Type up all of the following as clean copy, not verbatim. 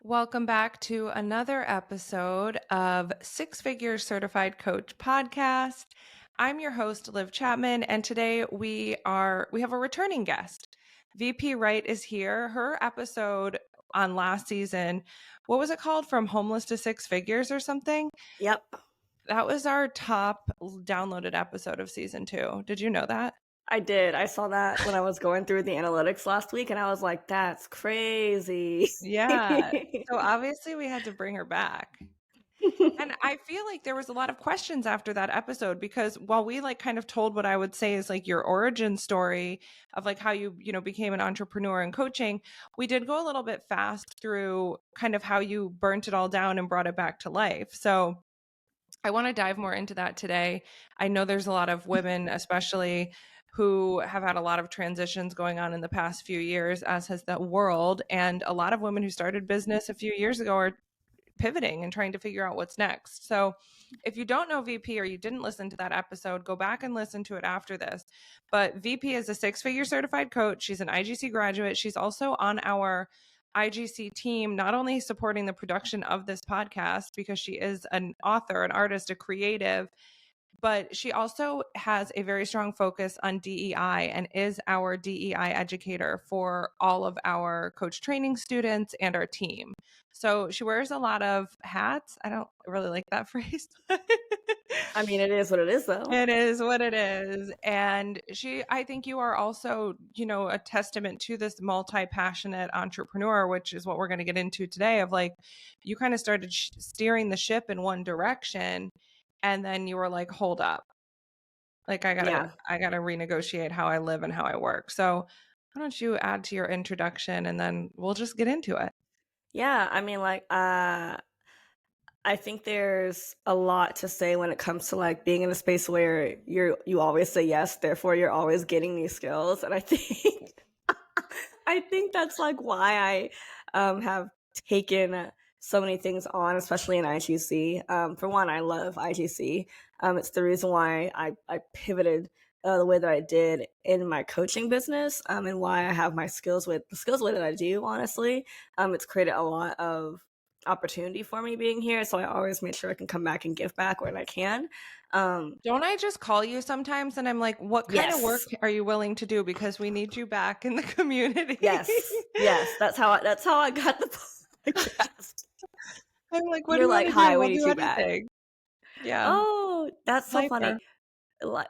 Welcome back to another episode of Six Figure Certified Coach Podcast. I'm your host, Liv Chapman, and today we have a returning guest. VP Wright is here. Her episode on last season, what was it called? From Homeless to Six Figures or something? Yep. That was our top downloaded episode of season 2. Did you know that? I did. I saw that when I was going through the analytics last week, and I was like, that's crazy. Yeah. So obviously we had to bring her back. And I feel like there was a lot of questions after that episode, because while we kind of told what I would say is your origin story of how you became an entrepreneur in coaching, we did go a little bit fast through kind of how you burnt it all down and brought it back to life. So I want to dive more into that today. I know there's a lot of women, especially, who have had a lot of transitions going on in the past few years, as has the world. And a lot of women who started business a few years ago are pivoting and trying to figure out what's next. So if you don't know VP or you didn't listen to that episode, go back and listen to it after this. But VP is a six-figure certified coach. She's an IGC graduate. She's also on our IGC team, not only supporting the production of this podcast because she is an author, an artist, a creative, but she also has a very strong focus on DEI and is our DEI educator for all of our coach training students and our team. So she wears a lot of hats. I don't really like that phrase. I mean, it is what it is, though. It is what it is. And I think you are also, a testament to this multi-passionate entrepreneur, which is what we're going to get into today, of you kind of started steering the ship in one direction. And then you were like, hold up. I gotta renegotiate how I live and how I work. So why don't you add to your introduction and then we'll just get into it. Yeah, I mean, I think there's a lot to say when it comes to being in a space where you always say yes, therefore you're always getting these skills. And I think I think that's why I have taken so many things on, especially in IGC. For one, I love IGC. It's the reason why I pivoted the way that I did in my coaching business, and why I have my skills with the way that I do, honestly. It's created a lot of opportunity for me being here, so I always make sure I can come back and give back when I can. Don't I just call you sometimes and I'm like, what kind of work are you willing to do, because we need you back in the community? Yes, that's how I got the podcast. I'm like, what You're do you hi, we'll we need do you back. Yeah. Oh, that's so Lifer. funny.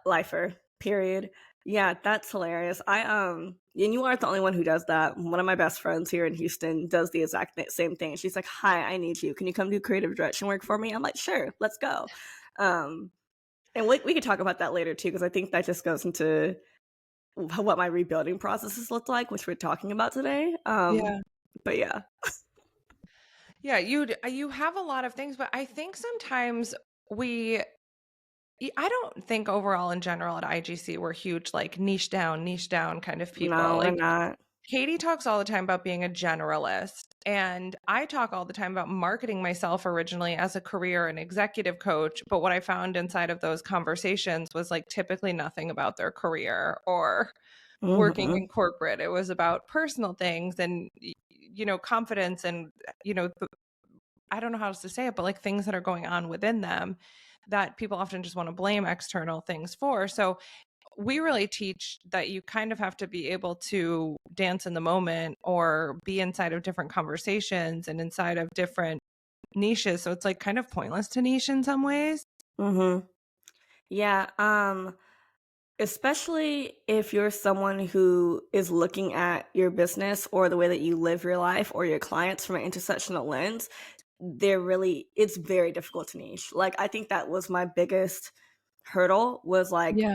Lifer, period. Yeah, that's hilarious. And you aren't the only one who does that. One of my best friends here in Houston does the exact same thing. She's like, hi, I need you. Can you come do creative direction work for me? I'm like, sure, let's go. And we could talk about that later too, because I think that just goes into what my rebuilding processes look like, which we're talking about today. But yeah. Yeah, you have a lot of things, but I think sometimes I don't think overall in general at IGC we're huge niche down kind of people. No, we're not. Katie talks all the time about being a generalist, and I talk all the time about marketing myself originally as a career and executive coach. But what I found inside of those conversations was typically nothing about their career or working in corporate. It was about personal things and, confidence and, I don't know how else to say it, but things that are going on within them that people often just want to blame external things for. So we really teach that you kind of have to be able to dance in the moment or be inside of different conversations and inside of different niches. So it's kind of pointless to niche in some ways. Yeah. Especially if you're someone who is looking at your business or the way that you live your life or your clients from an intersectional lens, it's very difficult to niche. I think that was my biggest hurdle, was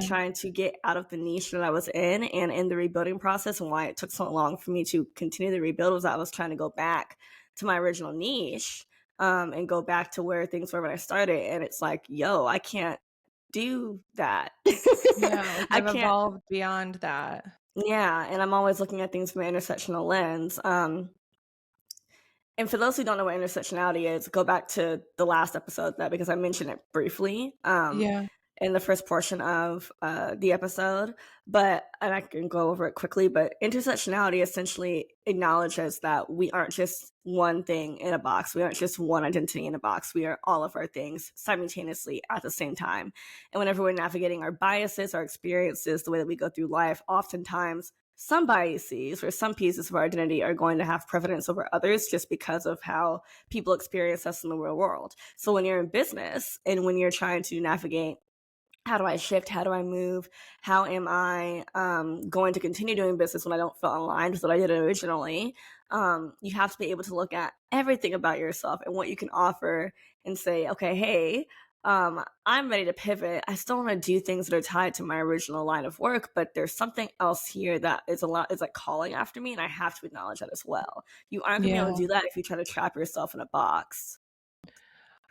trying to get out of the niche that I was in, and in the rebuilding process, and why it took so long for me to continue the rebuild was I was trying to go back to my original niche, and go back to where things were when I started. And it's yo, I can't do that. Yeah, I've evolved beyond that. Yeah, and I'm always looking at things from an intersectional lens. And for those who don't know what intersectionality is, go back to the last episode because I mentioned it briefly. in the first portion of the episode, and I can go over it quickly, but intersectionality essentially acknowledges that we aren't just one thing in a box. We aren't just one identity in a box. We are all of our things simultaneously at the same time. And whenever we're navigating our biases, our experiences, the way that we go through life, oftentimes some biases or some pieces of our identity are going to have prevalence over others just because of how people experience us in the real world. So when you're in business and when you're trying to navigate, how do I shift? How do I move? How am I going to continue doing business when I don't feel aligned with what I did originally? You have to be able to look at everything about yourself and what you can offer and say, okay, hey, I'm ready to pivot. I still want to do things that are tied to my original line of work, but there's something else here that is like calling after me, and I have to acknowledge that as well. You aren't gonna be able Yeah. to do that if you try to trap yourself in a box.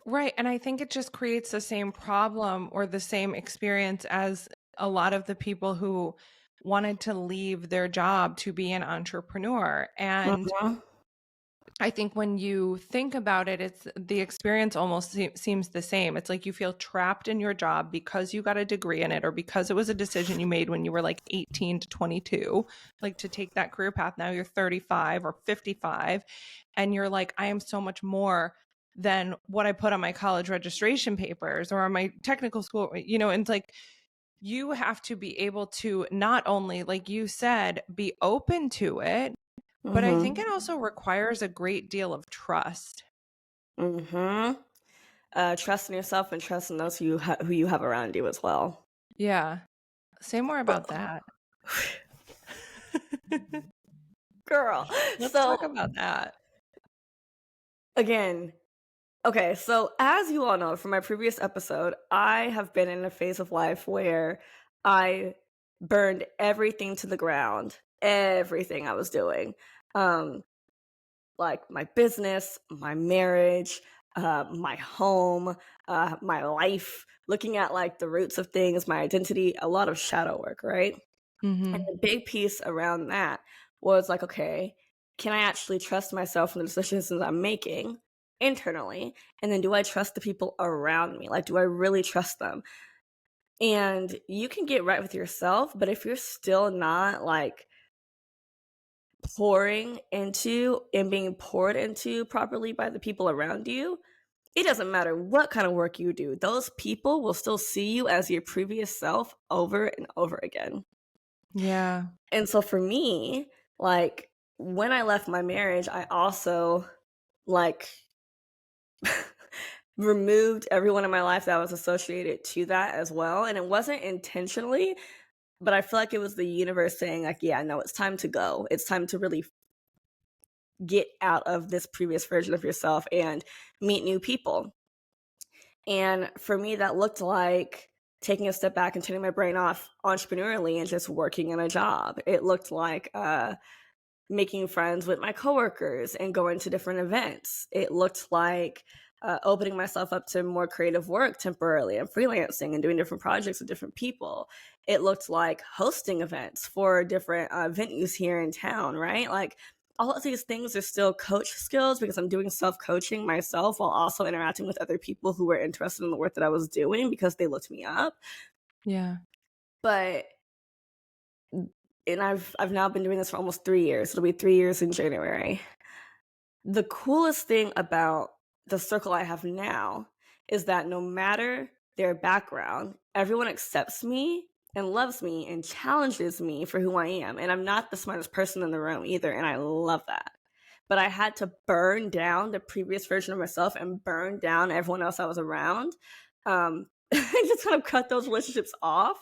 Right. And I think it just creates the same problem or the same experience as a lot of the people who wanted to leave their job to be an entrepreneur. And Mhm. I think when you think about it, it's the experience almost seems the same. It's like you feel trapped in your job because you got a degree in it or because it was a decision you made when you were like 18 to 22, like to take that career path. Now you're 35 or 55, and you're like, I am so much more than what I put on my college registration papers or on my technical school, and it's like you have to be able to not only, like you said, be open to it, but I think Mhm. it also requires a great deal of trust. Mhm. Trust in yourself and trust in those who you have around you as well. Yeah. Say more But about that. girl, Let's talk so about that. again, okay, so as you all know from my previous episode, I have been in a phase of life where I burned everything to the ground, everything I was doing. Um, like my business, my marriage, my home, my life, looking at like the roots of things, my identity, a lot of shadow work, right? And Mhm. the big piece around that was like, okay, can I actually trust myself in the decisions that I'm making internally? And then do I trust the people around me? Like, do I really trust them? And you can get right with yourself, but if you're still not like pouring into and being poured into properly by the people around you, it doesn't matter what kind of work you do. Those people will still see you as your previous self over and over again. Yeah. And so for me, like when I left my marriage, I also like removed everyone in my life that was associated to that as well. And it wasn't intentionally, but I feel like it was the universe saying, like, yeah, no, it's time to go. It's time to really get out of this previous version of yourself and meet new people. And for me, that looked like taking a step back and turning my brain off entrepreneurially and just working in a job. It looked like making friends with my coworkers and going to different events. It looked like opening myself up to more creative work temporarily and freelancing and doing different projects with different people. It looked like hosting events for different venues here in town, right? Like all of these things are still coach skills because I'm doing self coaching myself while also interacting with other people who were interested in the work that I was doing because they looked me up. Yeah. But and I've now been doing this for almost 3 years. It'll be 3 years in January. The coolest thing about the circle I have now is that no matter their background, everyone accepts me and loves me and challenges me for who I am. And I'm not the smartest person in the room either, and I love that. But I had to burn down the previous version of myself and burn down everyone else I was around. And just kind of cut those relationships off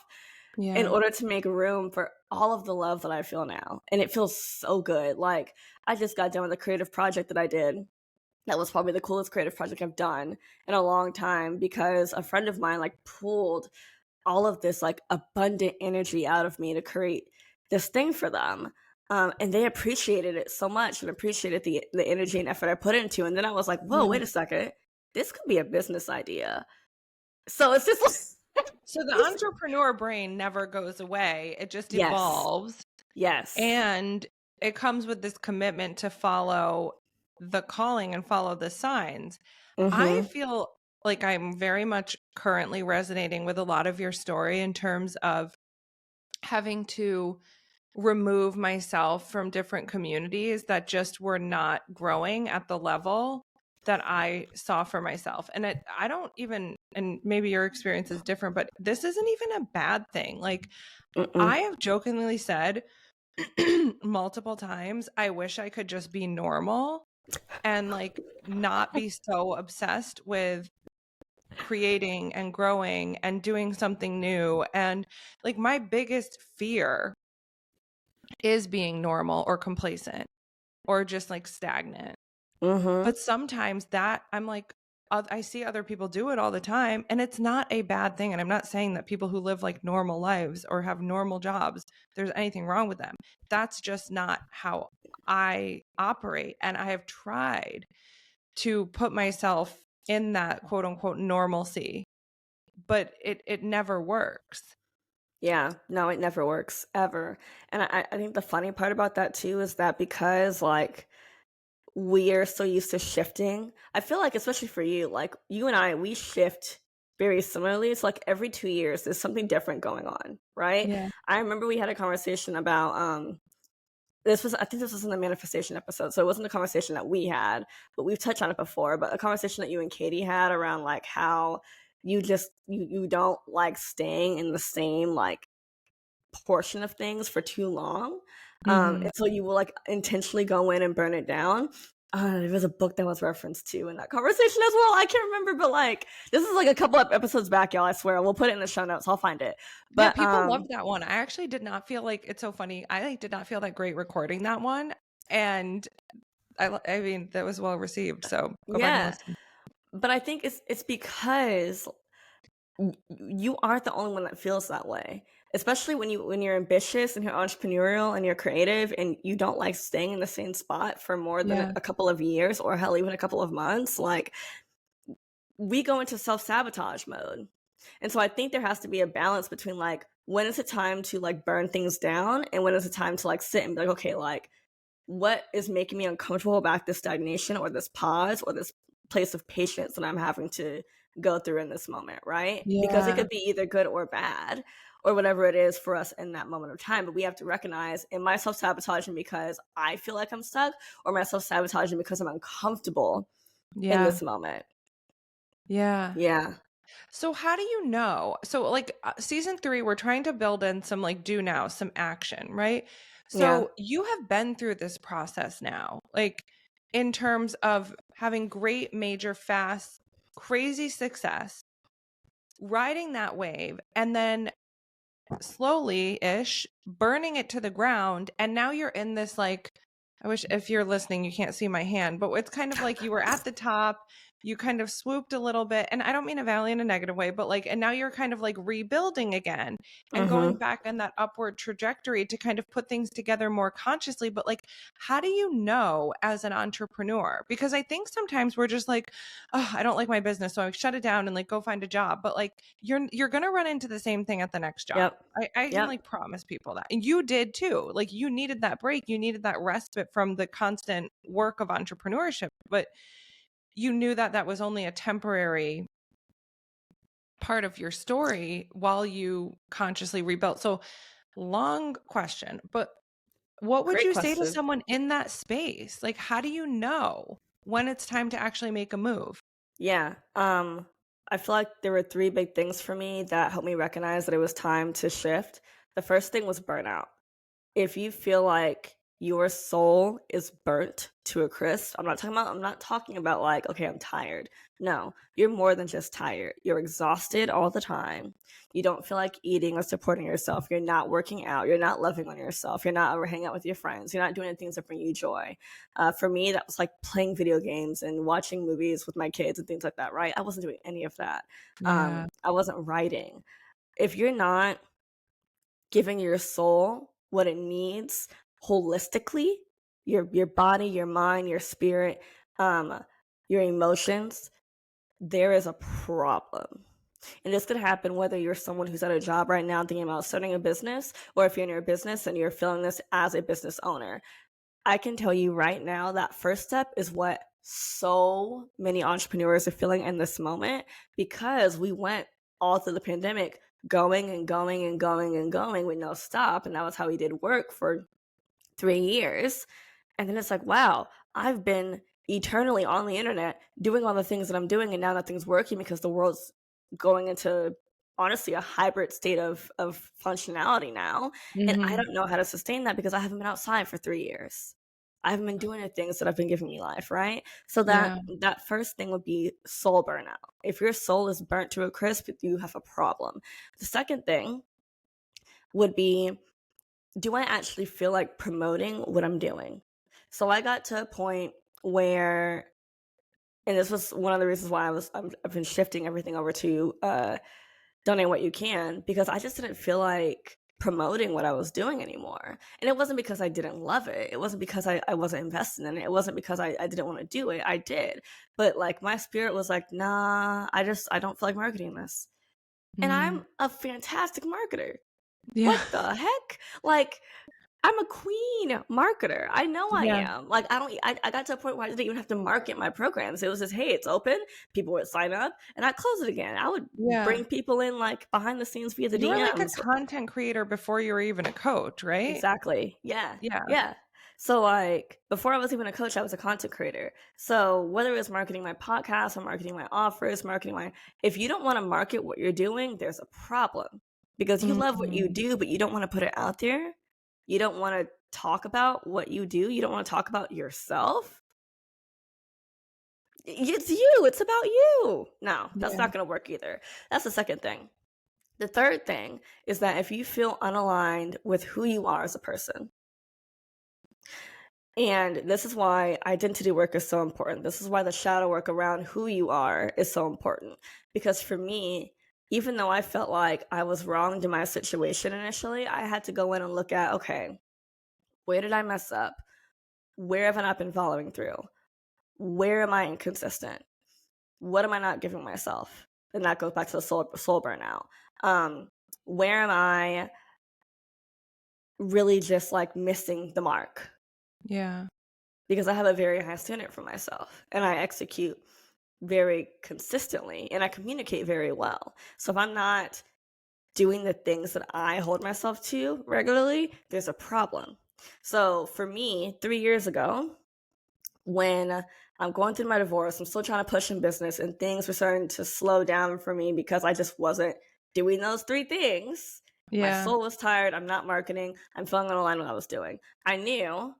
in Yeah. order to make room for all of the love that I feel now. And it feels so good. Like I just got done with a creative project that I did. That was probably the coolest creative project I've done in a long time because a friend of mine like pulled all of this like abundant energy out of me to create this thing for them. And they appreciated it so much and appreciated the energy and effort I put into. And then I was like, whoa, Yeah. wait a second. This could be a business idea. So it's just like, So the entrepreneur brain never goes away. It just yes, evolves, yes. and it comes with this commitment to follow the calling and follow the signs. I Mm-hmm. feel like I'm very much currently resonating with a lot of your story in terms of having to remove myself from different communities that just were not growing at the level that I saw for myself. And I don't even, and maybe your experience is different, but this isn't even a bad thing. Like Mm-mm. I have jokingly said multiple times, I wish I could just be normal and like not be so obsessed with creating and growing and doing something new. And like my biggest fear is being normal or complacent or just like stagnant. Mm-hmm. But sometimes that I'm like, I see other people do it all the time, and it's not a bad thing. And I'm not saying that people who live like normal lives or have normal jobs, there's anything wrong with them. That's just not how I operate. And I have tried to put myself in that quote unquote normalcy, but it never works. Yeah, no, it never works ever. And I think the funny part about that too is that because like we are so used to shifting, I feel like especially for you, like you and I, we shift very similarly. It's like every 2 years there's something different going on, right? Yeah. I remember we had a conversation about this was I think this was in the manifestation episode, so it wasn't a conversation that we had, but we've touched on it before. But a conversation that you and Katie had around like how you don't like staying in the same like portion of things for too long. Hmm. And so you will like intentionally go in and burn it down. There was a book that was referenced to in that conversation as well. I can't remember, but like this is like a couple of episodes back, y'all. I swear, we'll put it in the show notes. I'll find it. Yeah, But people love that one. I actually did not feel like it's so funny. I like did not feel that great recording that one, and I mean that was well received. So go back and yeah, listen. but I think it's because you aren't the only one that feels that way, especially when you're ambitious and you're entrepreneurial and you're creative and you don't like staying in the same spot for more than Yeah, a couple of years or hell even a couple of months. Like we go into self-sabotage mode. And so I think there has to be a balance between like when is it time to like burn things down and when is it time to like sit and be like, okay, like what is making me uncomfortable about this stagnation or this pause or this place of patience that I'm having to go through in this moment, right? Because it yeah, could be either good or bad or whatever it is for us in that moment of time. But we have to recognize, am I self sabotaging because I feel like I'm stuck, or am I self sabotaging because I'm uncomfortable in yeah, this moment? yeah. Yeah. So how do you know? So like season 3, we're trying to build in some like do now, some action, right? Yeah. So you have been through this process now, like in terms of having great, major, fast, crazy success, riding that wave, and then slowly ish burning it to the ground. And now you're in this like, I wish if you're listening, you can't see my hand, but it's kind of like you were at the top, you kind of swooped a little bit. And I don't mean a valley in a negative way, but like, and now you're kind of like rebuilding again and going Mm-hmm. back on that upward trajectory to kind of put things together more consciously. But like, how do you know as an entrepreneur? Because I think sometimes we're just like, oh, I don't like my business, so I shut it down and like go find a job. But like you're gonna run into the same thing at the next job. Yep. I can Yep. like promise people that. And you did too. Like you needed that break. You needed that respite from the constant work of entrepreneurship. But you knew that that was only a temporary part of your story while you consciously rebuilt. So, long question, but what would Great you say to question. someone in that space? Like, how do you know when it's time to actually make a move? Yeah. I feel like there were three big things for me that helped me recognize that it was time to shift. The first thing was burnout. If you feel like your soul is burnt to a crisp, I'm not talking about like, okay, I'm tired. No, you're more than just tired. You're exhausted all the time. You don't feel like eating or supporting yourself. You're not working out. You're not loving on yourself. You're not ever hanging out with your friends. You're not doing the things that bring you joy. For me, that was like playing video games and watching movies with my kids and things like that, right? I wasn't doing any of that. Yeah. I wasn't writing. If you're not giving your soul what it needs holistically, your body, your mind, your spirit, um your emotions, there is a problem. And this could happen whether you're someone who's at a job right now thinking about starting a business, or if you're in your business and you're feeling this as a business owner. I can tell you right now that first step is what so many entrepreneurs are feeling in this moment, because we went all through the pandemic going and going and going and going with no stop. And that was how we did work for 3 years. And then it's like, wow, I've been eternally on the internet doing all the things that I'm doing, and now nothing's working because the world's going into, honestly, a hybrid state of functionality now. And I Mm-hmm. don't know how to sustain that because I haven't been outside for 3 years. I haven't been doing the things that have been giving me life, right? So that Yeah. that first thing would be soul burnout. If your soul is burnt to a crisp, you have a problem. The second thing would be, do I actually feel like promoting what I'm doing? So I got to a point where, and this was one of the reasons why I've been shifting everything over to donate what you can, because I just didn't feel like promoting what I was doing anymore. And it wasn't because I didn't love it. It wasn't because I wasn't invested in it. It wasn't because I didn't want to do it. I did. But like my spirit was like, nah, I don't feel like marketing this. And Mm. I'm a fantastic marketer. Yeah. What the heck? Like, I'm a queen marketer. I know I Yeah. am. Like, I got to a point where I didn't even have to market my programs. It was just, hey, it's open. People would sign up and I'd close it again. I would Yeah. bring people in like behind the scenes via the You were like a DMs. content creator before you were even a coach, right? Exactly. Yeah. Yeah. Yeah. So like before I was even a coach, I was a content creator. So whether it's marketing my podcast or marketing my offers, if you don't want to market what you're doing, there's a problem, because you love what you Mm. do, but you don't want to put it out there. You don't want to talk about what you do. You don't want to talk about yourself. It's you. It's about you. No, that's Yeah. not going to work either. That's the second thing. The third thing is that if you feel unaligned with who you are as a person, and this is why identity work is so important. This is why the shadow work around who you are is so important. Because for me, even though I felt like I was wronged in my situation initially, I had to go in and look at, okay, where did I mess up? Where have I not been following through? Where am I inconsistent? What am I not giving myself? And that goes back to the soul burnout. Where am I really just like missing the mark? Yeah. Because I have a very high standard for myself and I execute very consistently and I communicate very well. So if I'm not doing the things that I hold myself to regularly, there's a problem. So for me, 3 years ago, when I'm going through my divorce, I'm still trying to push in business and things were starting to slow down for me because I just wasn't doing those three things. My Yeah. soul was tired. I'm not marketing. I'm feeling unaligned with what I was doing. I knew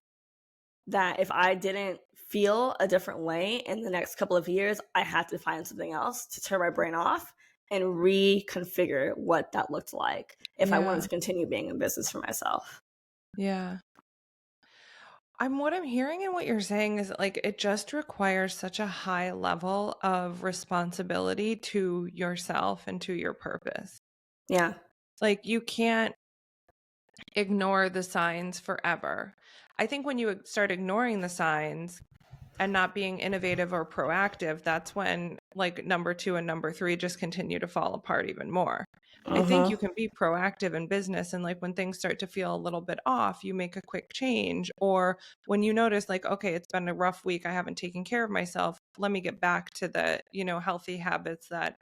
that if I didn't feel a different way in the next couple of years, I had to find something else to turn my brain off and reconfigure what that looked like if I wanted Yeah. to continue being in business for myself. Yeah. What I'm hearing and what you're saying is that, like, it just requires such a high level of responsibility to yourself and to your purpose. Yeah. Like, you can't ignore the signs forever. I think when you start ignoring the signs and not being innovative or proactive, that's when like number 2 and number 3 just continue to fall apart even more. I think Mm-hmm. you can be proactive in business, and like when things start to feel a little bit off, you make a quick change, or when you notice like, okay, it's been a rough week, I haven't taken care of myself, let me get back to the, healthy habits that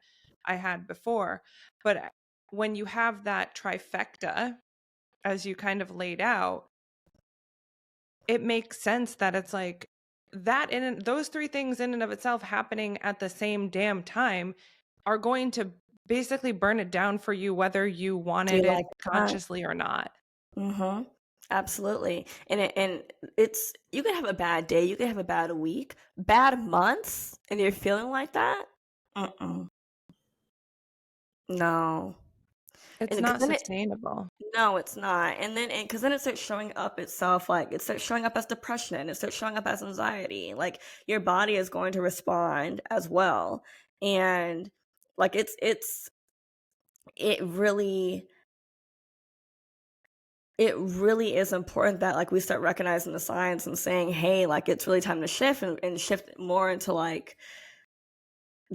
I had before. But when you have that trifecta, as you kind of laid out, it makes sense that it's like that those three things in and of itself happening at the same damn time are going to basically burn it down for you, whether you Do you wanted it like that? consciously or not. Mm-hmm. Absolutely. And it's, you can have a bad day, you can have a bad week, bad months, and you're feeling like that. Mm-mm. No. It's And because not then it, sustainable. no, it's not. And then, because then it starts showing up itself, like it starts showing up as depression, it starts showing up as anxiety. Like your body is going to respond as well. And like it really, it really is important that like we start recognizing the signs and saying, hey, like it's really time to shift, and shift more into like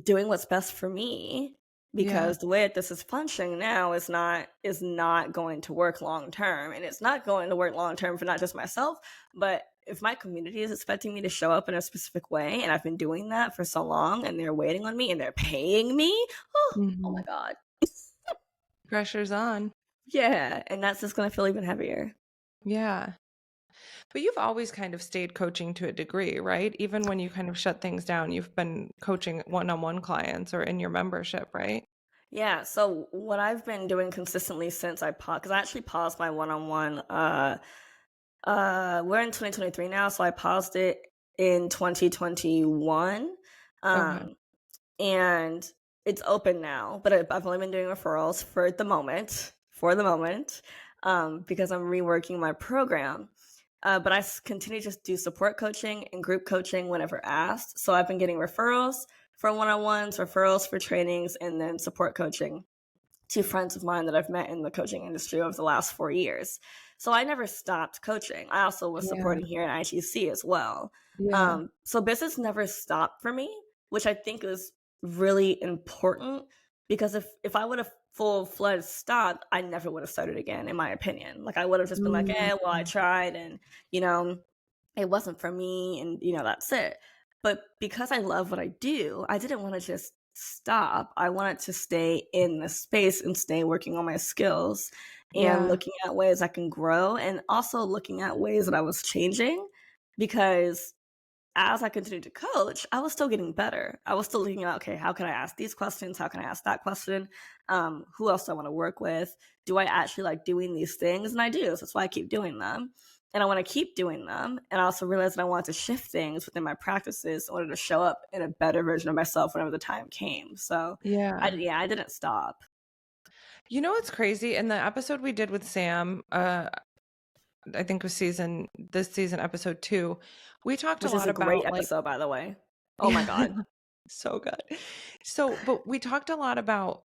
doing what's best for me, Yeah. because the way that this is functioning now is not going to work long term, and it's not going to work long term for not just myself but if my community is expecting me to show up in a specific way, and I've been doing that for so long, and they're waiting on me and they're paying me, oh my Mhm. God. Pressure's on. Yeah. And that's just going to feel even heavier. Yeah. But you've always kind of stayed coaching to a degree, right? Even when you kind of shut things down, you've been coaching one-on-one clients or in your membership, right? Yeah. So what I've been doing consistently since I paused, because I actually paused my one-on-one, we're in 2023 now, so I paused it in 2021. Okay. Um, and it's open now, but I've only been doing referrals for the moment, because I'm reworking my program. But I continue to just do support coaching and group coaching whenever asked. So I've been getting referrals for one-on-ones, referrals for trainings, and then support coaching to friends of mine that I've met in the coaching industry over the last 4 years. So I never stopped coaching. I also was Yeah. supporting here at IGC as well. Yeah. So business never stopped for me, which I think is really important, because if I would have full-fledged stopped, I never would have started again, in my opinion. Like I would have just been like, well, I Mm. tried, and you know, it wasn't for me, and that's it. But because I love what I do, I didn't want to just stop. I wanted to stay in the space and stay working on my skills and Yeah. looking at ways I can grow, and also looking at ways that I was changing, because as I continued to coach, I was still getting better. I was still looking at, okay, how can I ask these questions? How can I ask that question? Who else do I want to work with? Do I actually like doing these things? And I do. So that's why I keep doing them. And I want to keep doing them. And I also realized that I wanted to shift things within my practices in order to show up in a better version of myself whenever the time came. So Yeah. I didn't stop. You know what's crazy? In the episode we did with Sam, I think it was this season, episode 2, we talked a Which is lot a great about like, episode, by the way. Oh my yeah, God. so good. So, but we talked a lot about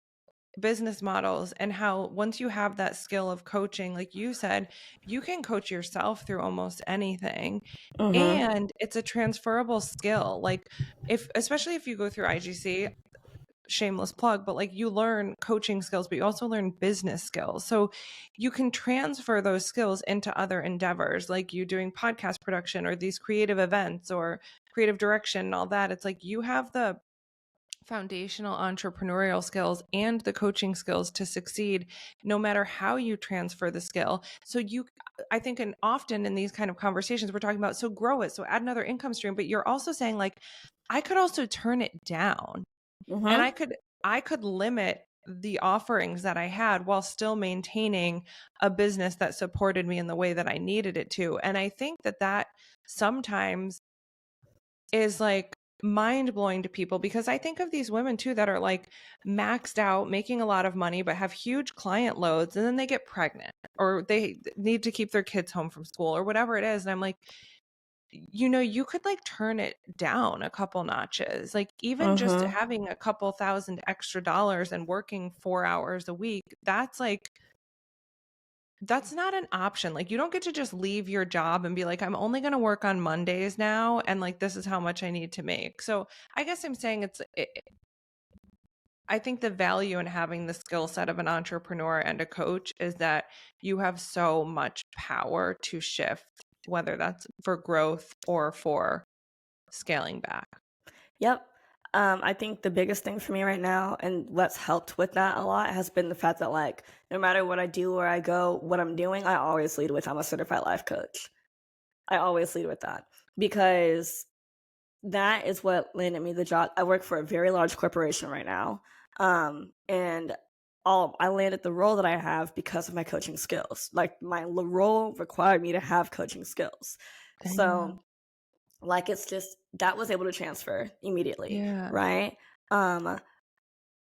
business models and how once you have that skill of coaching, like you said, you can coach yourself through almost anything. Mm-hmm. And it's a transferable skill. Like especially if you go through IGC, shameless plug, but like you learn coaching skills, but you also learn business skills. So you can transfer those skills into other endeavors, like you doing podcast production or these creative events or creative direction and all that. It's like you have the foundational entrepreneurial skills and the coaching skills to succeed no matter how you transfer the skill. So I think, and often in these kind of conversations we're talking about, so grow it, so add another income stream, but you're also saying like I could also turn it down, and Mm-hmm. I could limit the offerings that I had while still maintaining a business that supported me in the way that I needed it to. And I think that sometimes is like mind blowing to people, because I think of these women too that are like maxed out, making a lot of money, but have huge client loads, and then they get pregnant or they need to keep their kids home from school or whatever it is. And I'm like, you could like turn it down a couple notches, like even just Mm-hmm. having a couple thousand extra dollars and working 4 hours a week. That's not an option. Like you don't get to just leave your job and be like, I'm only going to work on Mondays now, and like this is how much I need to make. So I guess I'm saying I think the value in having the skill set of an entrepreneur and a coach is that you have so much power to shift, whether that's for growth or for scaling back. Yep. I think the biggest thing for me right now, and what's helped with that a lot, has been the fact that like no matter what I do, where I go, what I'm doing, I always lead with I'm a certified life coach. I always lead with that, because that is what landed me the job. I work for a very large corporation right now, and all I landed the role that I have because of my coaching skills. Like my role required me to have coaching skills, so Damn. like it's just that was able to transfer immediately, Yeah. right? Um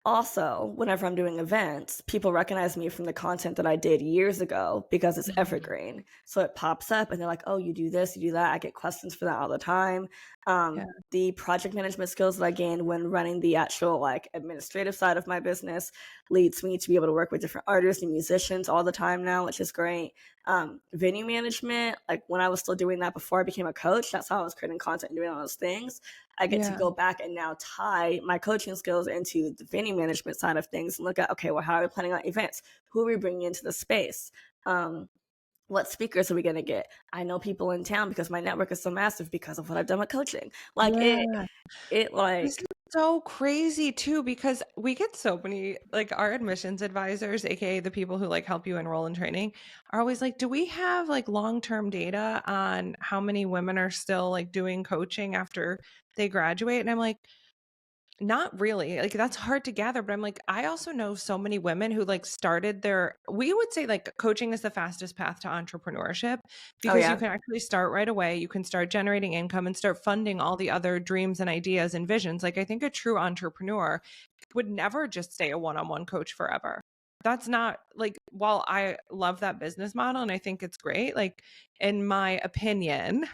Also, whenever I'm doing events, people recognize me from the content that I did years ago because it's Mhm. evergreen. So it pops up and they're like, oh, you do this, you do that. I get questions for that all the time. Yeah. The project management skills that I gained when running the actual like administrative side of my business leads me to be able to work with different artists and musicians all the time now, which is great. Venue management, like when I was still doing that before I became a coach, that's how I was creating content and doing all those things. I get to Yeah. go back and now tie my coaching skills into the venue management side of things and look at, okay, well, how are we planning on events? Who are we bringing into the space? Um, What speakers are we going to get? I know people in town because my network is so massive because of what I've done with coaching. Like Yeah. it This like, is so crazy too, because we get so many, like our admissions advisors, aka the people who like help you enroll in training, are always like, do we have like long-term data on how many women are still like doing coaching after they graduate? And I'm like, not really. Like that's hard to gather, but I'm like, I also know so many women who like started their, we would say like coaching is the fastest path to entrepreneurship oh because you yeah. can actually start right away. You can start generating income and start funding all the other dreams and ideas and visions. Like I think a true entrepreneur would never just stay a one-on-one coach forever. That's not like, while I love that business model and I think it's great, like in my opinion,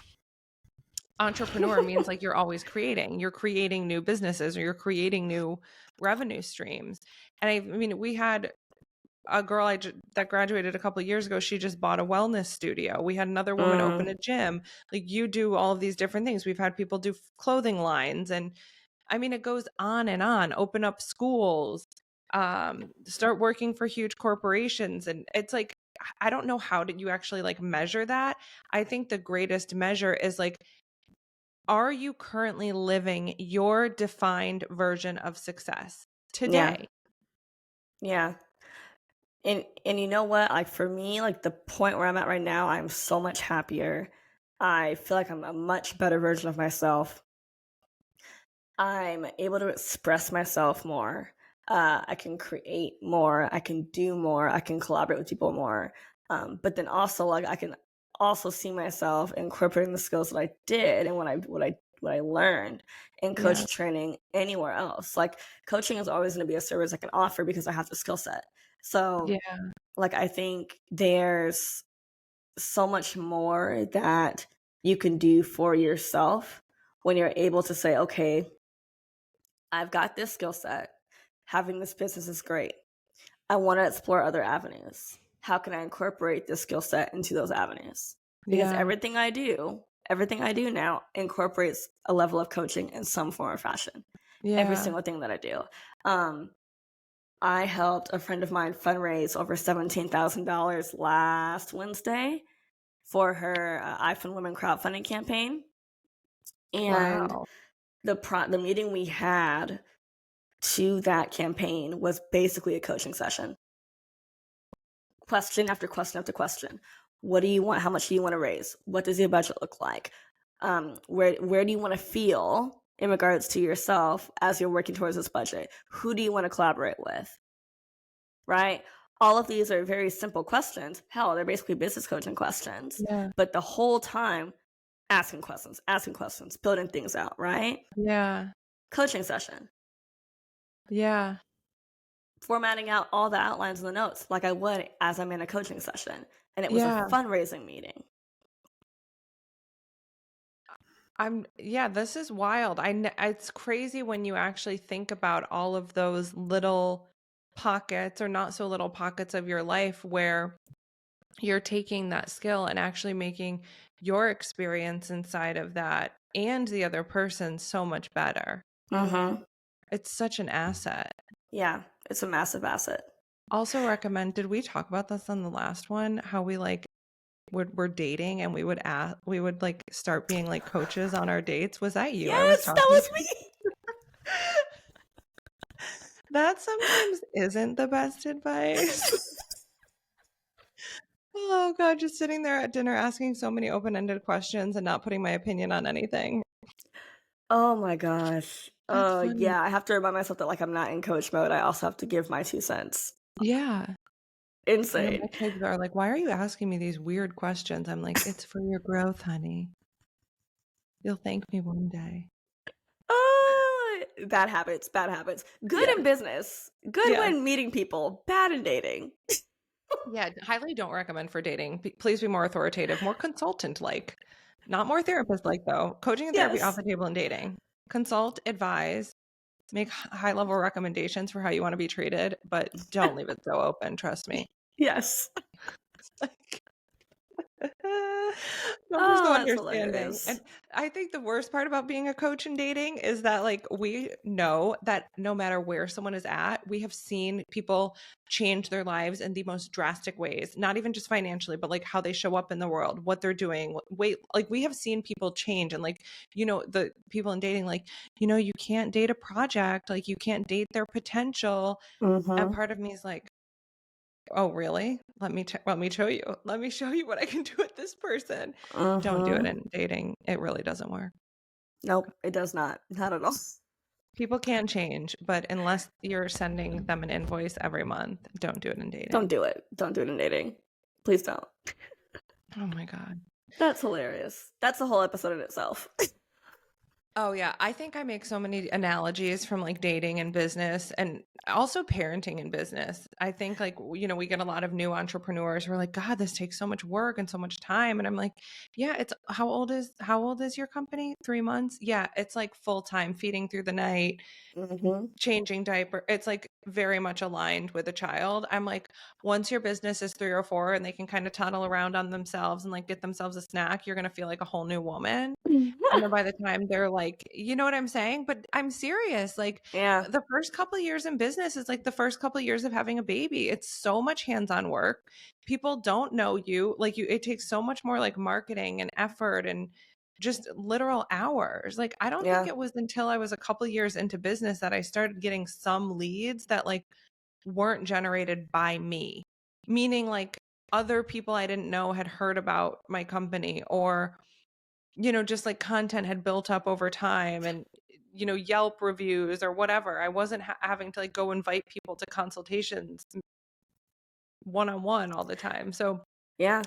entrepreneur means like you're creating new businesses or you're creating new revenue streams. And I mean, we had a girl that graduated a couple of years ago. She just bought a wellness studio. We had another woman open Mm, a gym. Like you do all of these different things. We've had people do clothing lines, and I mean, it goes on and on. Open up schools, start working for huge corporations, and it's like, I don't know how did you actually like measure that. I think the greatest measure is like, are you currently living your defined version of success yeah. today? Yeah. And you know what? Like for me, like the point where I'm at right now, I'm so much happier. I feel like I'm a much better version of myself. I'm able to express myself more. I can create more. I can do more. I can collaborate with people more. But then also, like, I can also see myself incorporating the skills that I did and what I learned in Yeah. coach training anywhere else. Like, coaching is always going to be a service I can offer because I have the skill set. So, Yeah. like, I think there's so much more that you can do for yourself when you're able to say, okay, I've got this skill set. Having this business is great. I want to explore other avenues. How can I incorporate this skill set into those avenues? Because Yeah. everything I do now incorporates a level of coaching in some form or fashion. Every Yeah. single thing that I do. Um, I helped a friend of mine fundraise over $17,000 last Wednesday for her iPhone Women crowdfunding campaign. And Wow. the meeting we had to that campaign was basically a coaching session. Question after question after question. What do you want? How much do you want to raise? What does your budget look like? Where do you want to feel in regards to yourself as you're working towards this budget? Who do you want to collaborate with? Right? All of these are very simple questions. Hell, they're basically business coaching questions. Yeah. But the whole time asking questions, building things out, right? Yeah. Coaching session. Yeah. Formatting out all the outlines and the notes like I would as I'm in a coaching session. And it was a Yeah. fundraising meeting. Yeah, this is wild. It's crazy when you actually think about all of those little pockets or not so little pockets of your life where you're taking that skill and actually making your experience inside of that and the other person so much better. Mm-hmm. It's such an asset. Yeah, it's a massive asset. Also recommend, did we talk about this on the last one? How we like we're dating and we would like start being like coaches on our dates. Was that you I was Yes, that talking was to? me. That sometimes isn't the best advice. Oh God, just sitting there at dinner asking so many open-ended questions and not putting my opinion on anything. Oh my gosh. That's funny. Yeah, I have to remind myself that like I'm not in coach mode. I also have to give my 2 cents. Yeah. I know Insane. my kids are like, why are you asking me these weird questions? I'm like, it's for your growth, honey. You'll thank me one day. Bad habits, bad habits. Good Yeah. in business. Good Yeah. when meeting people. Bad in dating. Yeah. Highly don't recommend for dating. Please be more authoritative, more consultant like, not more therapist like, though. Coaching and therapy off Yes. the table in dating. Consult, advise, make high level recommendations for how you want to be treated, but don't leave it so open. Trust me. Yes. We're so Oh, that's understanding. And hilarious. I think the worst part about being a coach and dating is that like we know that no matter where someone is at, we have seen people change their lives in the most drastic ways, not even just financially, but like how they show up in the world, what they're doing. Wait, like we have seen people change and like, the people in dating, like, you can't date a project, like you can't date their potential. And Mm-hmm. part of me is like, oh, really? Let me show you. Let me show you what I can do with this person. Don't do it Mm-hmm. in dating. It really doesn't work. Nope, it does not. Not at all. People can change, but unless you're sending them an invoice every month, don't do it in Don't dating. do it. Don't do it in dating. Please don't. Oh my God. That's hilarious. That's a whole episode in itself. Oh yeah, I think I make so many analogies from like dating and business and also parenting and business. I think like we get a lot of new entrepreneurs who are like, God, this takes so much work and so much time. And I'm like, yeah, it's how old is your company? 3 months? Yeah, it's like full time feeding through the night, Mm-hmm. changing diaper. It's like very much aligned with a child. I'm like, once your business is 3 or 4 and they can kind of toddle around on themselves and like get themselves a snack, you're gonna feel like a whole new woman. And then by the time they're like, you know what I'm saying? But I'm serious. Like Yeah. the first couple of years in business is like the first couple of years of having a baby. It's so much hands-on work. People don't know you. Like it takes so much more like marketing and effort and just literal hours. Like I don't think Yeah. it was until I was a couple of years into business that I started getting some leads that like weren't generated by me. Meaning like other people I didn't know had heard about my company or just like content had built up over time and Yelp reviews or whatever. I wasn't having to like go invite people to consultations one-on-one all the time. So Yeah.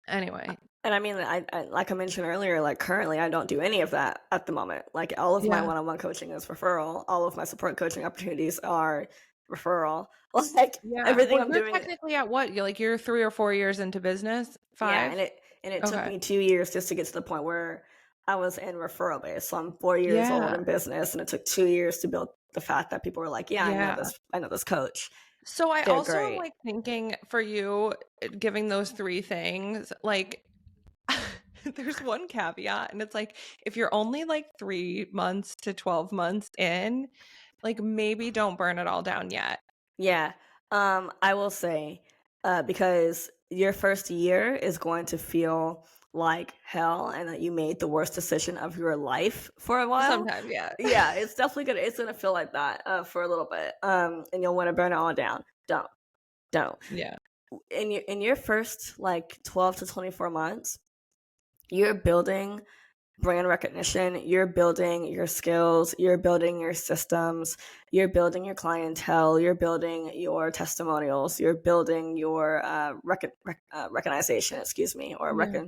anyway, And I mean, I like I mentioned earlier, like currently I don't do any of that at the moment. Like all of my yeah. one-on-one coaching is referral. All of my support coaching opportunities are referral. Like Yeah. everything Well, I'm you're doing, technically at what? You're 3 or 4 years into business? yeah, 5? and it took Okay. me 2 years just to get to the point where I was in referral base. So I'm 4 years old Yeah. in business, and it took 2 years to build the fact that people were like, yeah, Yeah. I know this coach. So I They're also am great. like thinking for you, giving those 3 things, like there's one caveat, and it's like if you're only like 3 months to 12 months in, like maybe don't burn it all down yet. Yeah. I will say, because your first year is going to feel like hell and that you made the worst decision of your life for a while. Sometimes, yeah. Yeah, it's gonna feel like that for a little bit. And you'll want to burn it all down. Don't. Yeah. In your first like 12 to 24 months, you're building brand recognition, you're building your skills, you're building your systems, you're building your clientele, you're building your testimonials, you're building your recognition, excuse me, or Yeah.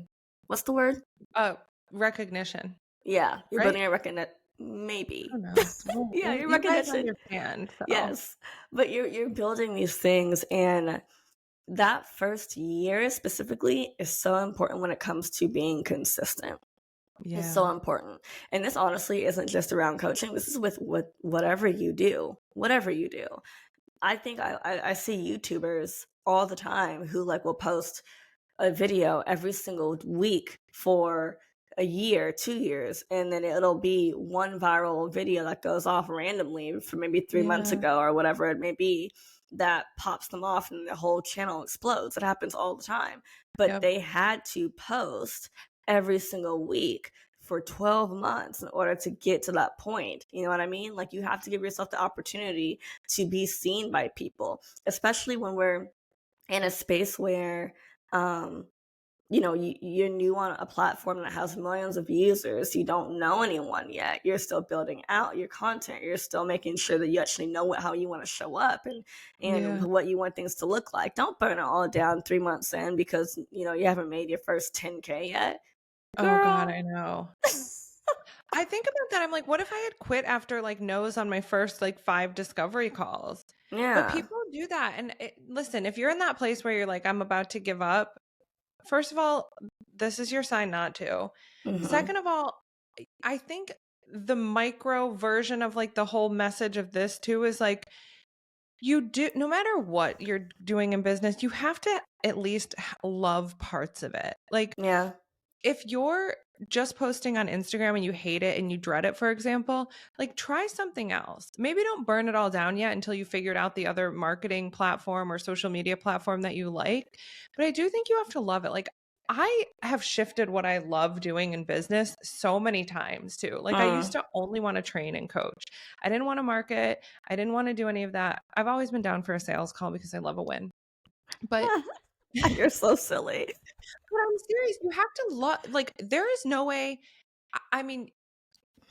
what's the word? Uh, Recognition, Yeah, you're right? building your recognition. Maybe. Who knows? Well, Yeah, your you guys recognition. understand, so Yes, but you're building these things, and that first year specifically is so important when it comes to being consistent. It's so yeah. important. And this honestly isn't just around coaching. This is with whatever you do. Whatever you do. I think I see YouTubers all the time who like will post a video every single week for a year, 2 years, and then it'll be one viral video that goes off randomly for maybe 3 months Yeah. ago or whatever it may be that pops them off and the whole channel explodes. It happens all the time. But Yep. they had to post every single week for 12 months in order to get to that point. You know what I mean? Like you have to give yourself the opportunity to be seen by people, especially when we're in a space where you're new on a platform that has millions of users. You don't know anyone yet. You're still building out your content. You're still making sure that you actually know how you want to show up and Yeah. what you want things to look like. Don't burn it all down 3 months in because you haven't made your first 10K yet, Oh God, girl. I know. I think about that. I'm like, what if I had quit after like no's on my first like 5 discovery calls? But Yeah. people do that. And listen, if you're in that place where you're like, I'm about to give up, first of all, this is your sign not to. Hmm. Second of all, I think the micro version of like the whole message of this too is like You do, no matter what you're doing in business, you have to at least love parts of it. Like, Yeah. if you're just posting on Instagram and you hate it and you dread it, for example, like try something else. Maybe don't burn it all down yet until you figured out the other marketing platform or social media platform that you like. But I do think you have to love it. Like, I have shifted what I love doing in business so many times too. Like, I used Mm. to only want to train and coach. I didn't want to market. I didn't want to do any of that. I've always been down for a sales call because I love a win. But You're so silly. But I'm serious. You have to love, like, there is no way. I mean,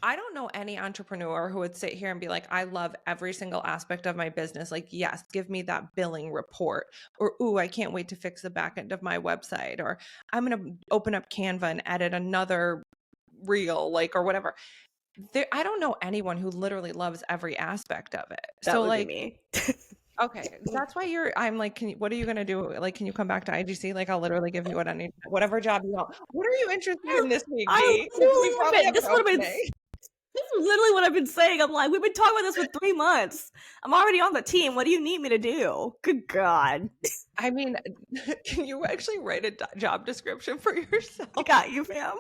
I don't know any entrepreneur who would sit here and be like, I love every single aspect of my business. Like, yes, give me that billing report. Or, ooh, I can't wait to fix the back end of my website. Or I'm going to open up Canva and edit another reel, like, or whatever. I don't know anyone who literally loves every aspect of it. That So, would be like, me. okay, that's why I'm like, what are you gonna do? Like, can you come back to IGC? Like, I'll literally give you what I need, whatever job you want. What are you interested in this week, I V? Because we literally probably have have been, an opening. this is literally what I've been saying. I'm like, we've been talking about this for 3 months. I'm already on the team. What do you need me to do? Good God. I mean, can you actually write a job description for yourself? I got you, fam.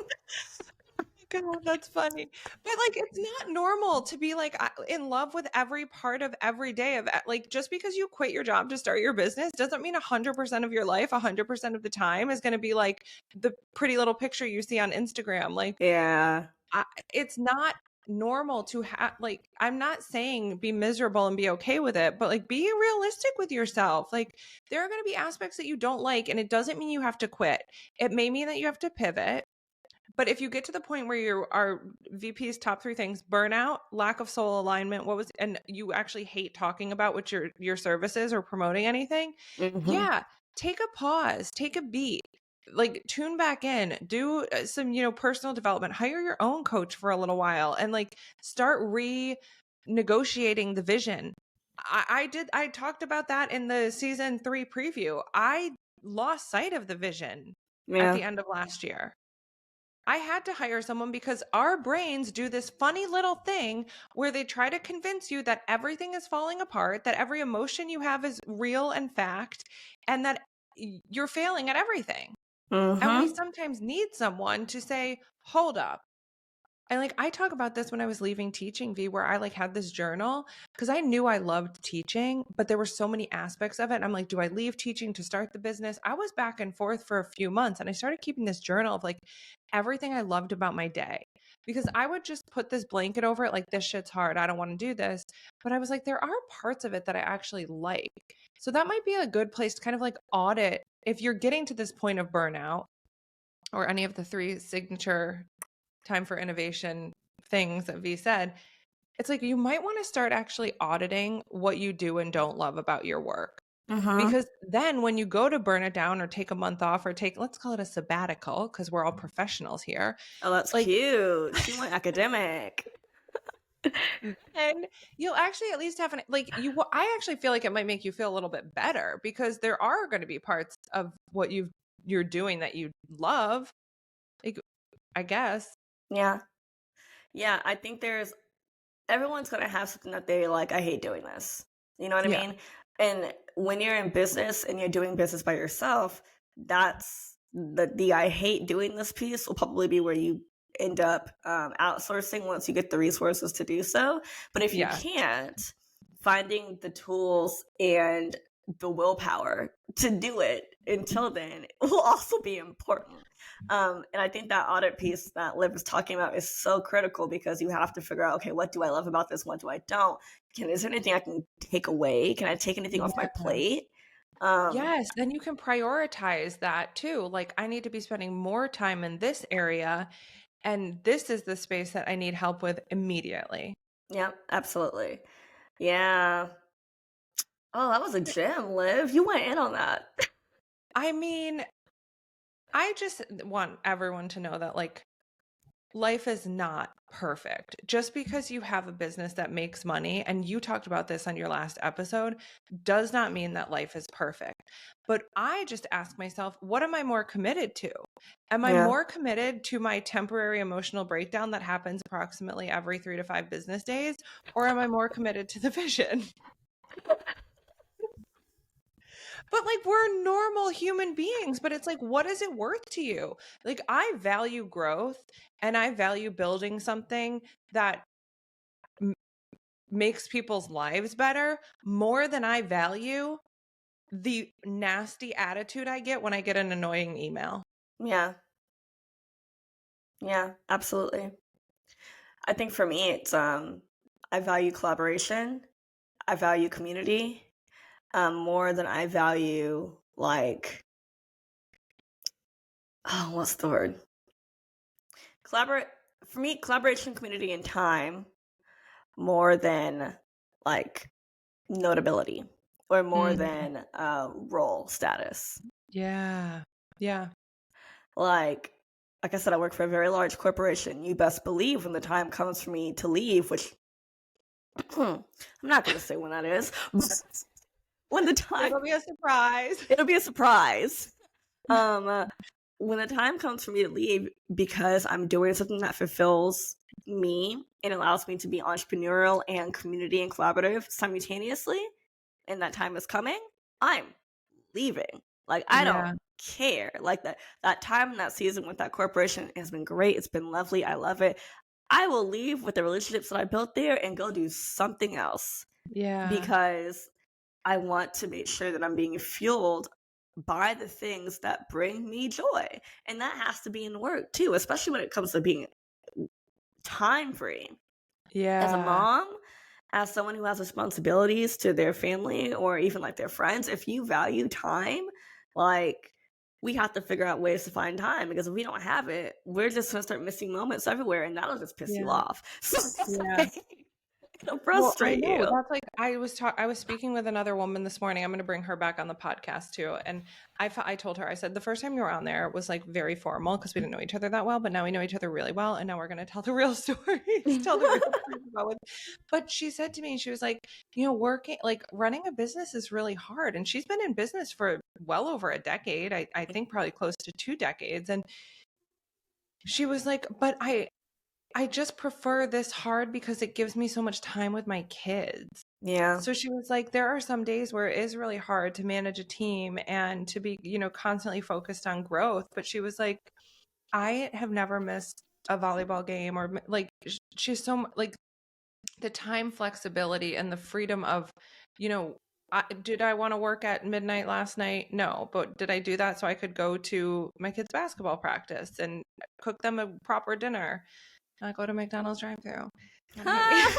God, that's funny. But like, it's not normal to be like in love with every part of every day of like, just because you quit your job to start your business doesn't mean 100% of your life, 100% of the time is going to be like the pretty little picture you see on Instagram. Like, Yeah. it's not normal to have, like, I'm not saying be miserable and be okay with it, but like, be realistic with yourself. Like, there are going to be aspects that you don't like, and it doesn't mean you have to quit. It may mean that you have to pivot. But if you get to the point where you are VP's top 3 things: burnout, lack of soul alignment, and you actually hate talking about what your services or promoting anything, Mm-hmm. yeah, take a pause, take a beat, like tune back in, do some, personal development, hire your own coach for a little while, and like start renegotiating the vision. I talked about that in the season 3 preview. I lost sight of the vision at Yeah. the end of last year. I had to hire someone because our brains do this funny little thing where they try to convince you that everything is falling apart, that every emotion you have is real and fact, and that you're failing at everything. And we Mm-hmm. sometimes need someone to say, hold up. And like, I talk about this when I was leaving teaching, V, where I like had this journal because I knew I loved teaching, but there were so many aspects of it. And I'm like, do I leave teaching to start the business? I was back and forth for a few months, and I started keeping this journal of like everything I loved about my day, because I would just put this blanket over it, like, this shit's hard, I don't want to do this. But I was like, there are parts of it that I actually like. So that might be a good place to kind of like audit if you're getting to this point of burnout, or any of the 3 signature time for innovation things that V said. It's like, you might want to start actually auditing what you do and don't love about your work. Mm-hmm. Because then when you go to burn it down or take a month off or let's call it a sabbatical, because we're all professionals here, Oh, that's like, cute. She went academic. and you'll actually at least have I actually feel like it might make you feel a little bit better, because there are going to be parts of what you're doing that you love, like, I guess. Yeah. Yeah. I think everyone's going to have something that they like, I hate doing this. You know what I Yeah. mean? And when you're in business and you're doing business by yourself, that's the I hate doing this piece will probably be where you end up outsourcing once you get the resources to do so. But if you Yeah. can't, finding the tools and the willpower to do it until then will also be important. And I think that audit piece that Liv was talking about is so critical, because you have to figure out, okay, what do I love about this? What do I don't? Is there anything I can take away? Can I take anything off my plate? Yes, then you can prioritize that too. Like, I need to be spending more time in this area, and this is the space that I need help with immediately. Yeah, absolutely. Yeah. Oh, that was a gem, Liv. You went in on that. I mean, I just want everyone to know that, like, life is not perfect. Just because you have a business that makes money, and you talked about this on your last episode, does not mean that life is perfect. But I just ask myself, what am I more committed to? Am I Yeah. more committed to my temporary emotional breakdown that happens approximately every 3 to 5 business days? Or am I more committed to the vision? But like we're normal human beings, but it's like, what is it worth to you? Like I value growth and I value building something that makes people's lives better more than I value the nasty attitude I get when I get an annoying email. Yeah. Yeah, absolutely. I think for me, it's I value collaboration. I value community more than I value like what's the word? Collaborate for me, collaboration, community, and time more than like notability or more Mm. than role status. Yeah. Yeah. Like like I said, I work for a very large corporation. You best believe when the time comes for me to leave, which I'm not going to say when that is. When the time It'll be a surprise. it'll be a surprise. Um, uh, when the time comes for me to leave, because I'm doing something that fulfills me and allows me to be entrepreneurial and community and collaborative simultaneously, and that time is coming, I'm leaving. Like I don't Yeah. care. Like that time and that season with that corporation has been great. It's been lovely. I love it. I will leave with the relationships that I built there and go do something else Yeah. because I want to make sure that I'm being fueled by the things that bring me joy. And that has to be in work too, especially when it comes to being time free. As a Yeah. mom, as someone who has responsibilities to their family or even like their friends, if you value time, like we have to figure out ways to find time because if we don't have it, we're just gonna start missing moments everywhere and that'll just piss you Yeah. off. So Yeah. it'll Well, I frustrate know you. that's like I was speaking with another woman this morning. I'm going to bring her back on the podcast too. And I told her, I said, the first time you were on there was like very formal because we didn't know each other that well, but now we know each other really well. And now we're going to tell the real stories, tell the real stories about it. But she said to me, she was like, you know, working, like running a business is really hard. And she's been in business for well over a decade. I think probably close to 2 decades. And she was like, but I just prefer this hard because it gives me so much time with my kids. Yeah. So she was like, there are some days where it is really hard to manage a team and to be, you know, constantly focused on growth. But she was like, I have never missed a volleyball game or like she's so like the time flexibility and the freedom of, you know, did I want to work at midnight last night? No, but did I do that so I could go to my kids' basketball practice and cook them a proper dinner? Not go to McDonald's drive-thru. Don't hit me.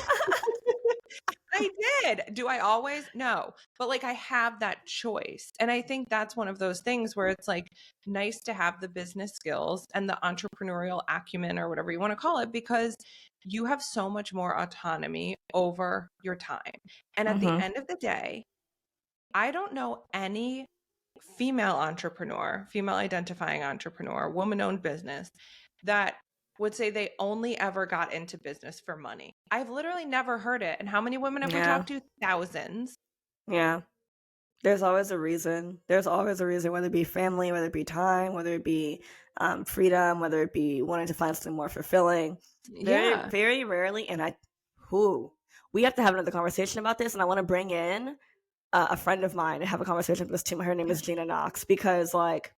I did. Do I always? No. But like I have that choice. And I think that's one of those things where it's like nice to have the business skills and the entrepreneurial acumen or whatever you want to call it because you have so much more autonomy over your time. And at the hmm end of the day, I don't know any female entrepreneur, female identifying entrepreneur, woman owned business that would say they only ever got into business for money. I've literally never heard it. And how many women have we Yeah. talked to? Thousands. Yeah. There's always a reason. There's always a reason, whether it be family, whether it be time, whether it be freedom, whether it be wanting to find something more fulfilling. Very, Yeah. very rarely, and we have to have another conversation about this, and I want to bring in a friend of mine to have a conversation with this too. Her name Yeah. is Gina Knox, because like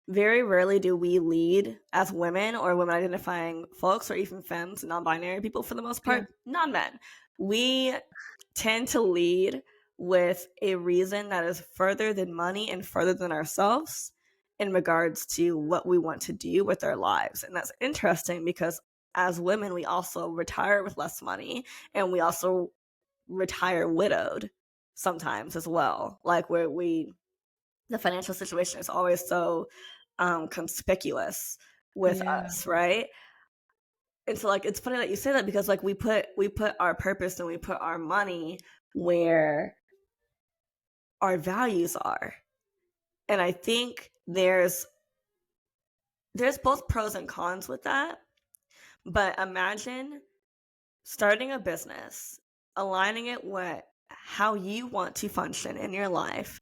very rarely do we lead as women or women identifying folks or even femmes, non-binary people for the most Yeah. part, non-men. We tend to lead with a reason that is further than money and further than ourselves in regards to what we want to do with our lives. And that's interesting because as women, we also retire with less money and we also retire widowed sometimes as well. Like where the financial situation is always so conspicuous with Yeah. us, right? And so like it's funny that you say that because like we put our purpose and we put our money where our values are. And I think there's both pros and cons with that. But imagine starting a business, aligning it with how you want to function in your life,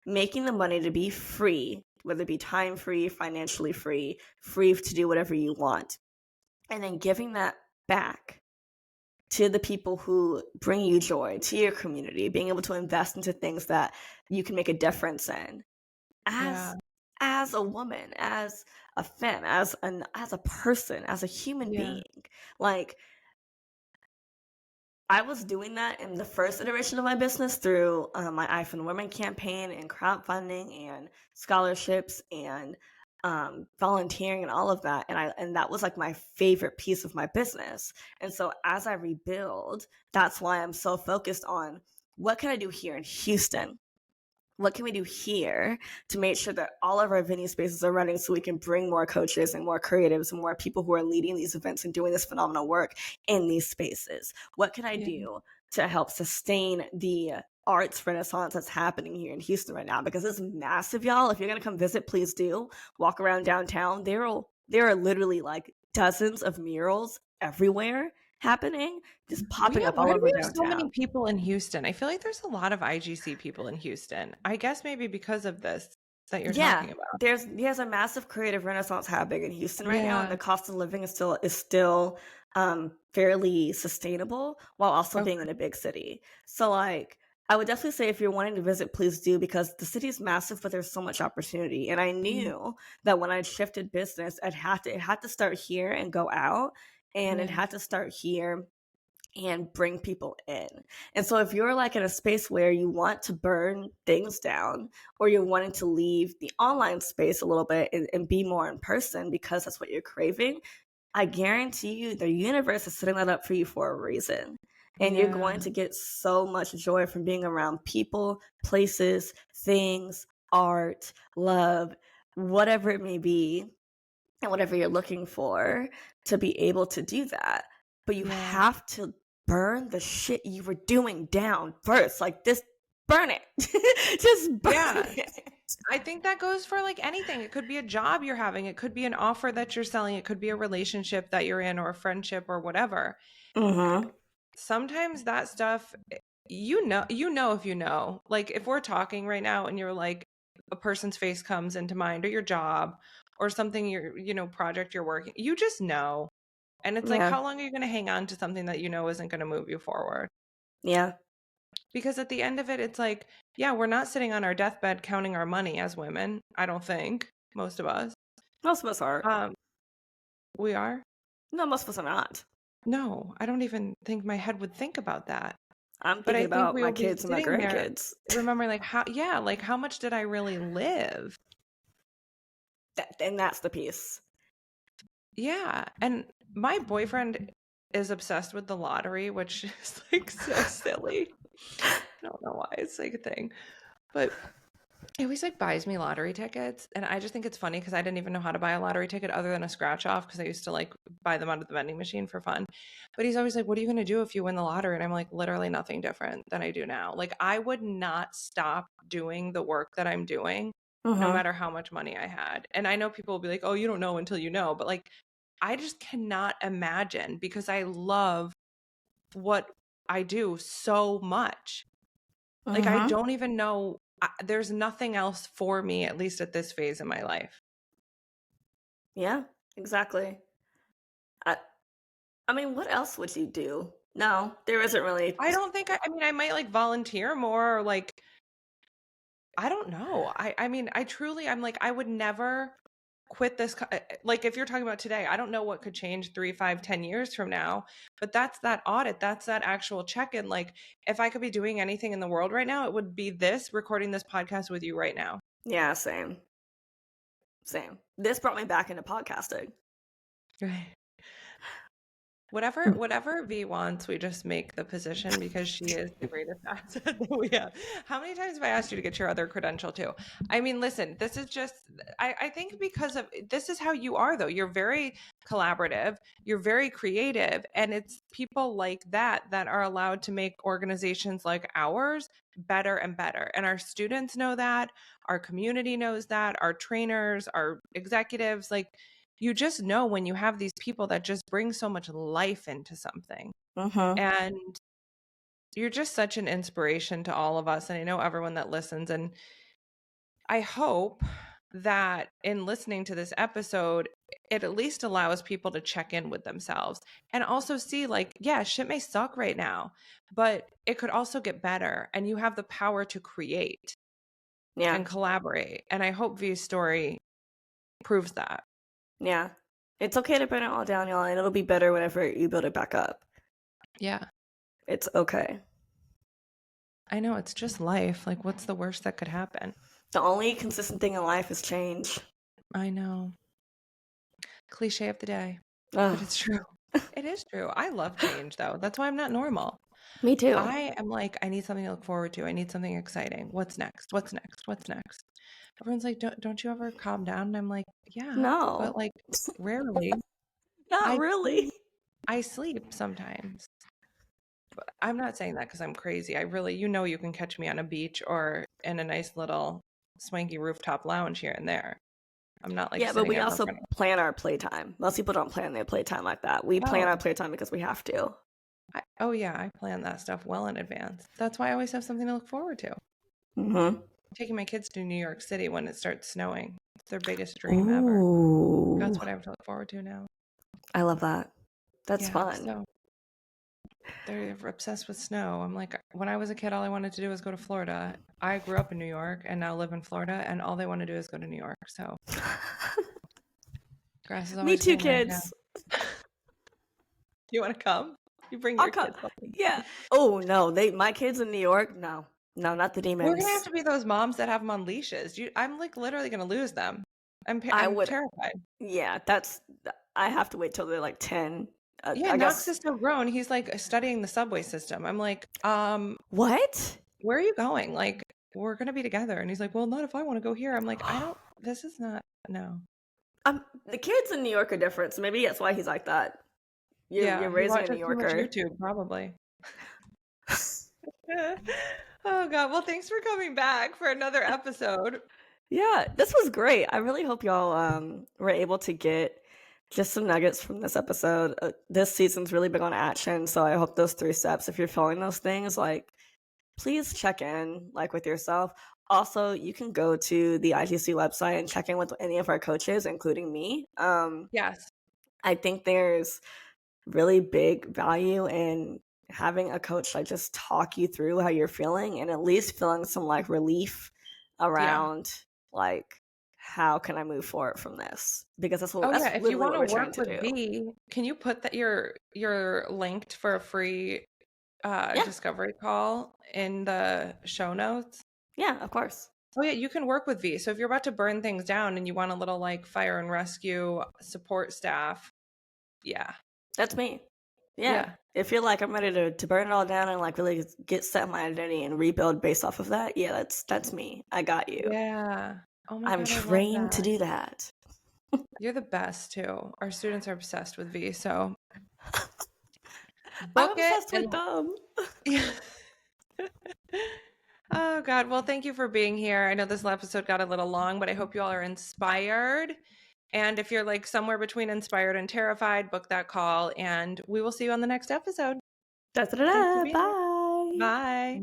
making the money to be free, whether it be time free, financially free, free to do whatever you want, and then giving that back to the people who bring you joy, to your community, being able to invest into things that you can make a difference in Yeah. as a woman, as a femme, as a person, as a human Yeah. being. Like, I was doing that in the first iteration of my business through my iPhone Women campaign and crowdfunding and scholarships and volunteering and all of that. And that was like my favorite piece of my business. And so as I rebuild, that's why I'm so focused on what can I do here in Houston? What can we do here to make sure that all of our venue spaces are running so we can bring more coaches and more creatives and more people who are leading these events and doing this phenomenal work in these spaces? What can I Yeah. do to help sustain the arts renaissance that's happening here in Houston right now? Because it's massive, y'all. If you're going to come visit, please do walk around downtown. There are literally like dozens of murals everywhere happening, just popping up Why all do we over have so many downtown. people in Houston? I feel like there's a lot of IGC people in Houston. I guess maybe because of this that you're Yeah, talking about. there's a massive creative renaissance happening in Houston right now, and Yeah. the cost of living is still fairly sustainable while also being Okay. in a big city. So like I would definitely say if you're wanting to visit, please do because the city is massive, but there's so much opportunity. And I Mm, knew that when I shifted business, it had to start here and go out, and it yeah. had to start here and bring people in. And so if you're like in a space where you want to burn things down or you're wanting to leave the online space a little bit and be more in person because that's what you're craving, I guarantee you the universe is setting that up for you for a reason. And you're Yeah. going to get so much joy from being around people, places, things, art, love, whatever it may be, and whatever you're looking for to be able to do that. But you Yeah. have to burn the shit you were doing down first. Like this, burn it. Just burn Yeah. it. I think that goes for like anything. It could be a job you're having, it could be an offer that you're selling, it could be a relationship that you're in or a friendship or whatever. Mm-hmm. Sometimes that stuff, you know if you know. Like if we're talking right now and you're like a person's face comes into mind or your job or something project you're working, you just know. And it's like, Yeah. how long are you going to hang on to something that you know isn't going to move you forward? Yeah. Because at the end of it, it's like, yeah, we're not sitting on our deathbed counting our money as women. I don't think most of us. Most of us are. Um, we are. No, most of us are not. No, I don't even think my head would think about that. I'm But thinking I think about we my will be kids and my sitting there grandkids. remembering like how much did I really live? And that's the piece. Yeah. And my boyfriend is obsessed with the lottery, which is like so silly. I don't know why it's like a thing. But he always like buys me lottery tickets. And I just think it's funny because I didn't even know how to buy a lottery ticket other than a scratch off because I used to like buy them out of the vending machine for fun. But he's always like, what are you going to do if you win the lottery? And I'm like, literally nothing different than I do now. Like I would not stop doing the work that I'm doing no Mm-hmm. matter how much money I had. And I know people will be like, oh, you don't know until you know. But like, I just cannot imagine because I love what I do so much. Like, I Mm-hmm. don't even know. There's nothing else for me, at least at this phase in my life. Yeah, exactly. I, I mean, what else would you do? No, there isn't really. I don't think, I mean, I might like volunteer more or like, I don't know. I mean, I'm like, I would never quit this. Like, if you're talking about today, I don't know what could change 3, 5, 10 years from now, but that's that audit. That's that actual check in. Like, if I could be doing anything in the world right now, it would be this recording this podcast with you right now. Yeah, same. Same. This brought me back into podcasting. Right. Whatever V wants, we just make the position because she is the greatest asset that we have. How many times have I asked you to get your other credential too? I mean, listen, this is just I think because of this is how you are though. You're very collaborative, you're very creative, and it's people like that are allowed to make organizations like ours better and better. And our students know that, our community knows that, our trainers, our executives, like you just know when you have these people that just bring so much life into something. Mm-hmm. And you're just such an inspiration to all of us. And I know everyone that listens. And I hope that in listening to this episode, it at least allows people to check in with themselves and also see, like, yeah, shit may suck right now, but it could also get better. And you have the power to create. Yeah. and collaborate. And I hope V's story proves that. Yeah. It's okay to burn it all down, y'all, and it'll be better whenever you build it back up. Yeah. It's okay. I know, it's just life. Like, what's the worst that could happen? The only consistent thing in life is change. I know. Cliche of the day, Ugh. but it's true. It is true. I love change, though. That's why I'm not normal. Me too. I am like, I need something to look forward to. I need something exciting. What's next? What's next? What's next? Everyone's like, don't you ever calm down? And I'm like, yeah, No. but like rarely. Not really. I sleep sometimes. But I'm not saying that because I'm crazy. I really, you can catch me on a beach or in a nice little swanky rooftop lounge here and there. I'm not like, yeah, but we also plan our playtime. Most people don't plan their playtime like that. We plan our playtime because we have to. I plan that stuff well in advance. That's why I always have something to look forward to. Mm-hmm. I'm taking my kids to New York City when it starts snowing. It's their biggest dream ever. That's what I have to look forward to now. I love that. That's fun. So they're obsessed with snow. I'm like, when I was a kid, all I wanted to do was go to Florida. I grew up in New York and now live in Florida, and all they want to do is go to New York. So grass is always Me too, kids. You want to come? You bring your kids. Yeah. Oh no, my kids in New York. No, not the demons. We're gonna have to be those moms that have them on leashes. I'm like literally gonna lose them. I'm terrified. Yeah, I have to wait till they're like 10. Knox is so grown. He's like studying the subway system. I'm like, what? Where are you going? Like, we're gonna be together. And he's like, well, not if I want to go here. I'm like, this is not, no. The kids in New York are different, so maybe that's why he's like that. You're raising a New Yorker. YouTube, probably. Oh God. Well, thanks for coming back for another episode. Yeah, this was great. I really hope y'all were able to get just some nuggets from this episode. This season's really big on action, so I hope those 3 steps, if you're feeling those things, like, please check in like with yourself. Also, you can go to the ITC website and check in with any of our coaches, including me. Yes. I think there's really big value in having a coach like just talk you through how you're feeling and at least feeling some like relief around like, how can I move forward from this? Because that's what if you want to work with V, can you put that you're linked for a free discovery call in the show notes? Yeah, of course. Oh yeah, you can work with V. So if you're about to burn things down and you want a little like fire and rescue support staff, that's me. Yeah. If you're like, I'm ready to burn it all down and like really get set my identity and rebuild based off of that, that's me. I got you. Yeah. Oh my God, I'm trained to do that. You're the best too. Our students are obsessed with V, so I'm obsessed with them. Oh God. Well, thank you for being here. I know this episode got a little long, but I hope you all are inspired. And if you're like somewhere between inspired and terrified, book that call and we will see you on the next episode. Bye. Bye.